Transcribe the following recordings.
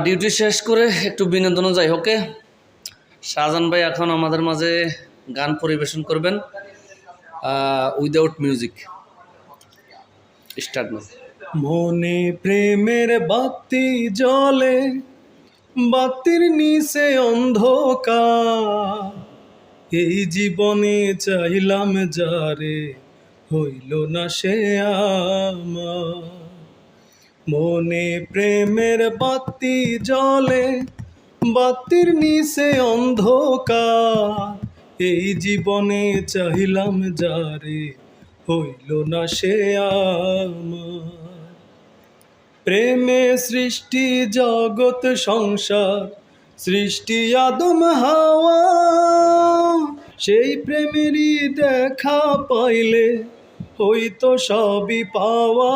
Duty শেষ করে একটু বিনোদনও যাই। ওকে, শাহজাহান ভাই এখন আমাদের মাঝে গান পরিবেশন করবেন উইদাউট মিউজিক। স্টার্ট না। মনে প্রেমের বাতি জ্বলে, বাতির নিচে অন্ধকার, এই জীবনে চাইলাম যারে, হইল না সে আমার। মনে প্রেমের বাতি জ্বলে, বাতির নিচে অন্ধকার, এই জীবনে চাইলাম যারে, হইল না সে আমার। প্রেমে সৃষ্টি জগৎ সংসার, সৃষ্টি আদম হাওয়া, সেই প্রেমেরই দেখা পাইলে হইতো সবই পাওয়া।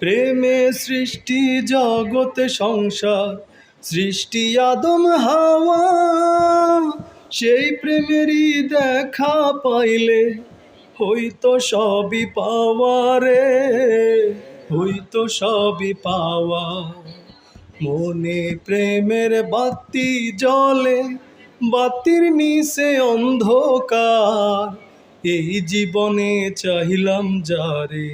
প্রেমে সৃষ্টি জগৎ সংসার, সৃষ্টি আদম হাওয়া, সেই প্রেমেরই দেখা পাইলে হইতো সবই পাওয়া রে, হইতো সবই পাওয়া। মনে প্রেমের বাতি জ্বলে, বাতির নিচে অন্ধকার, এই জীবনে চাহিলাম যারে,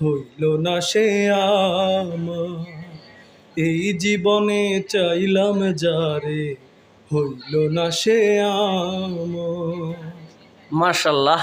হইল না সে আমার। এই জীবনে চাইলাম যারে, হইল না সে আমার। মাশাল্লাহ।